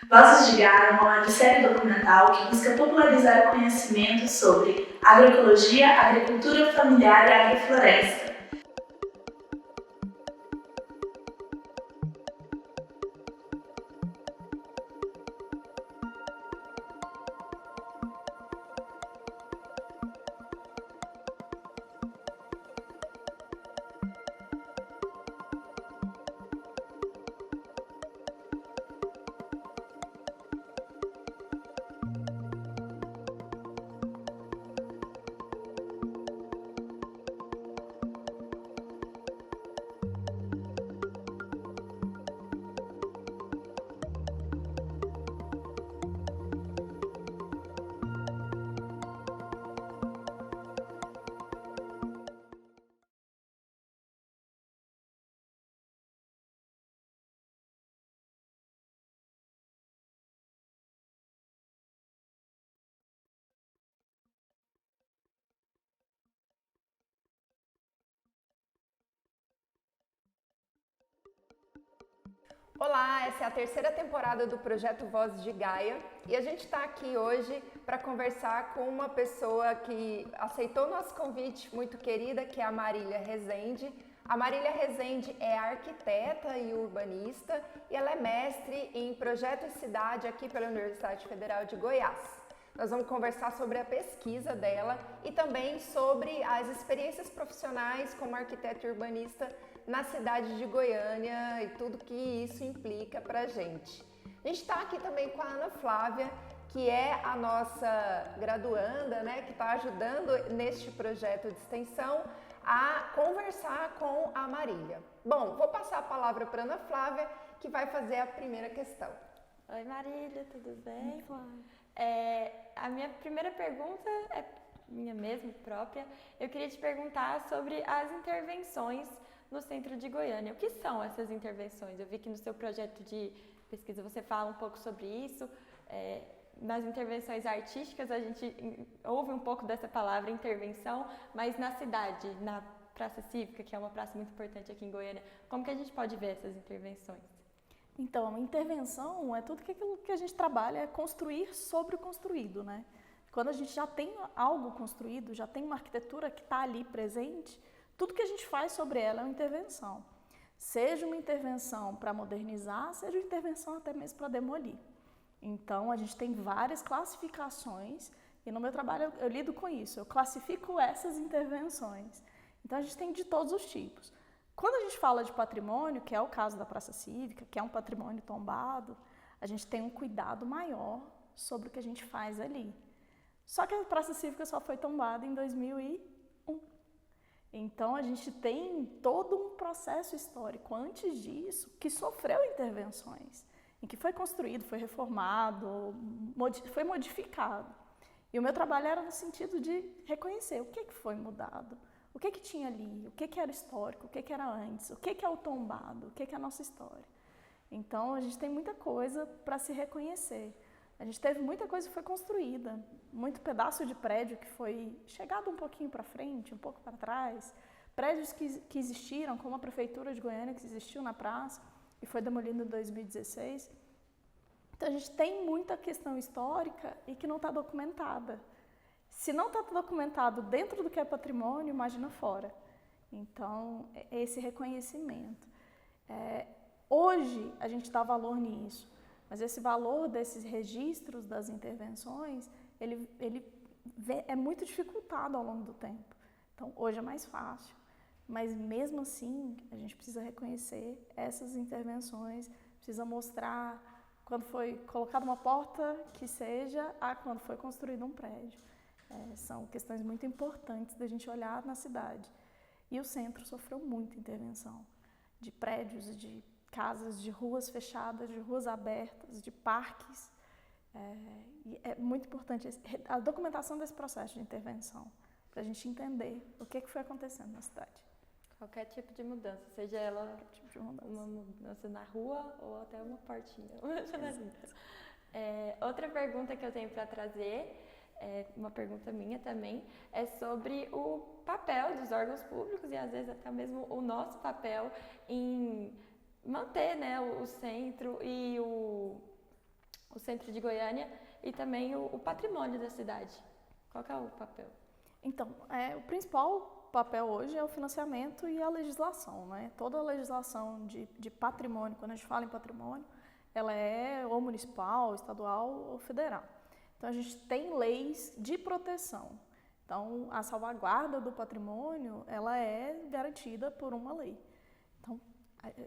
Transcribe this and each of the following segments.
Vozes de Gaia é uma websérie documental que busca popularizar o conhecimento sobre agroecologia, agricultura familiar e agrofloresta. Olá, essa é a terceira temporada do projeto Vozes de Gaia e a gente está aqui hoje para conversar com uma pessoa que aceitou nosso convite, muito querida, que é a Marília Rezende. A Marília Rezende é arquiteta e urbanista e ela é mestre em projeto e cidade aqui pela Universidade Federal de Goiás. Nós vamos conversar sobre a pesquisa dela e também sobre as experiências profissionais como arquiteta e urbanista na cidade de Goiânia e tudo que isso implica para a gente. A gente está aqui também com a Ana Flávia, que é a nossa graduanda, né, que está ajudando neste projeto de extensão a conversar com a Marília. Bom, vou passar a palavra para a Ana Flávia, que vai fazer a primeira questão. Oi Marília, tudo bem? A minha primeira pergunta é minha mesma própria. Eu queria te perguntar sobre as intervenções no centro de Goiânia. O que são essas intervenções? Eu vi que no seu projeto de pesquisa você fala um pouco sobre isso. Nas intervenções artísticas a gente ouve um pouco dessa palavra intervenção, mas na cidade, na Praça Cívica, que é uma praça muito importante aqui em Goiânia, como que a gente pode ver essas intervenções? Então, a intervenção é tudo aquilo que a gente trabalha, é construir sobre o construído, né? Quando a gente já tem algo construído, já tem uma arquitetura que está ali presente, tudo que a gente faz sobre ela é uma intervenção. Seja uma intervenção para modernizar, seja uma intervenção até mesmo para demolir. Então, a gente tem várias classificações e no meu trabalho eu lido com isso, eu classifico essas intervenções. Então, a gente tem de todos os tipos. Quando a gente fala de patrimônio, que é o caso da Praça Cívica, que é um patrimônio tombado, a gente tem um cuidado maior sobre o que a gente faz ali. Só que a Praça Cívica só foi tombada em 2001. Então, a gente tem todo um processo histórico antes disso que sofreu intervenções, em que foi construído, foi reformado, foi modificado. E o meu trabalho era no sentido de reconhecer o que foi mudado. O que tinha ali, o que era histórico, o que era antes, o que é o tombado, o que é a nossa história. Então, a gente tem muita coisa para se reconhecer. A gente teve muita coisa que foi construída, muito pedaço de prédio que foi chegado um pouquinho para frente, um pouco para trás, prédios que existiram, como a Prefeitura de Goiânia, que existiu na praça e foi demolido em 2016. Então, a gente tem muita questão histórica e que não está documentada. Se não está documentado dentro do que é patrimônio, imagina fora. Então, é esse reconhecimento. Hoje, a gente dá valor nisso, mas esse valor desses registros das intervenções, ele é muito dificultado ao longo do tempo. Então, hoje é mais fácil, mas mesmo assim, a gente precisa reconhecer essas intervenções, precisa mostrar quando foi colocada uma porta que seja, quando foi construído um prédio. São questões muito importantes da gente olhar na cidade. E o centro sofreu muita intervenção de prédios, de casas, de ruas fechadas, de ruas abertas, de parques. E é muito importante a documentação desse processo de intervenção, para a gente entender o que foi acontecendo na cidade. Qualquer tipo de mudança, seja ela uma mudança na rua ou até uma portinha. Outra pergunta que eu tenho para trazer, uma pergunta minha também, é sobre o papel dos órgãos públicos e às vezes até mesmo o nosso papel em manter, né, o centro e centro de Goiânia e também o patrimônio da cidade. Qual que é o papel? Então, o principal papel hoje é o financiamento e a legislação, né? Toda a legislação de patrimônio, quando a gente fala em patrimônio, ela é ou municipal, estadual ou federal. Então, a gente tem leis de proteção. Então, a salvaguarda do patrimônio, ela é garantida por uma lei. Então,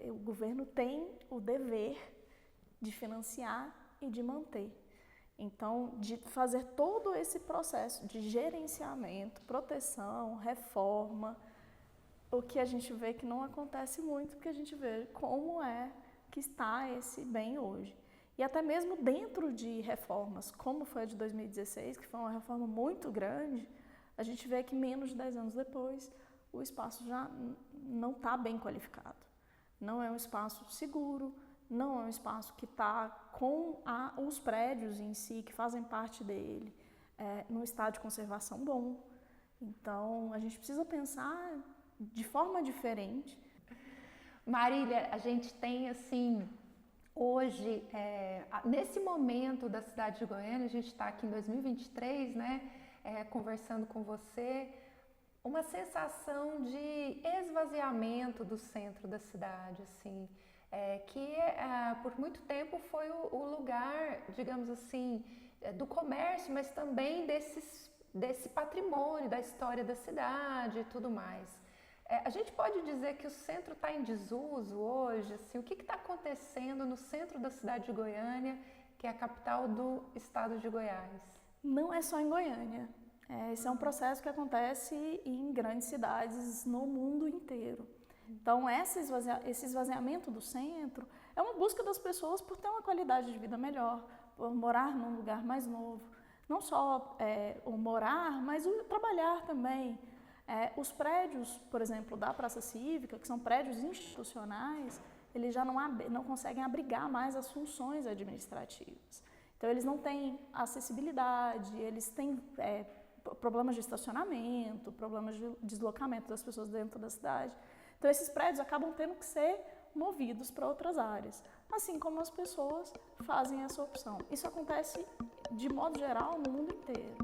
o governo tem o dever de financiar e de manter. Então, de fazer todo esse processo de gerenciamento, proteção, reforma, o que a gente vê que não acontece muito, porque a gente vê como é que está esse bem hoje. E até mesmo dentro de reformas, como foi a de 2016, que foi uma reforma muito grande, a gente vê que menos de 10 anos depois, o espaço já não está bem qualificado. Não é um espaço seguro, não é um espaço que está com os prédios em si, que fazem parte dele, num estado de conservação bom. Então, a gente precisa pensar de forma diferente. Marília, a gente tem, assim, hoje, nesse momento da cidade de Goiânia, a gente está aqui em 2023, né, conversando com você, uma sensação de esvaziamento do centro da cidade, assim, que por muito tempo foi o lugar, digamos assim, do comércio, mas também desse patrimônio, da história da cidade e tudo mais. A gente pode dizer que o centro está em desuso hoje? Assim, o que está acontecendo no centro da cidade de Goiânia, que é a capital do estado de Goiás? Não é só em Goiânia. Esse é um processo que acontece em grandes cidades no mundo inteiro. Então, esse esvaziamento do centro é uma busca das pessoas por ter uma qualidade de vida melhor, por morar num lugar mais novo. Não só o morar, mas o trabalhar também. Os prédios, por exemplo, da Praça Cívica, que são prédios institucionais, eles já não conseguem abrigar mais as funções administrativas. Então, eles não têm acessibilidade, eles têm problemas de estacionamento, problemas de deslocamento das pessoas dentro da cidade. Então, esses prédios acabam tendo que ser movidos para outras áreas, assim como as pessoas fazem essa opção. Isso acontece, de modo geral, no mundo inteiro.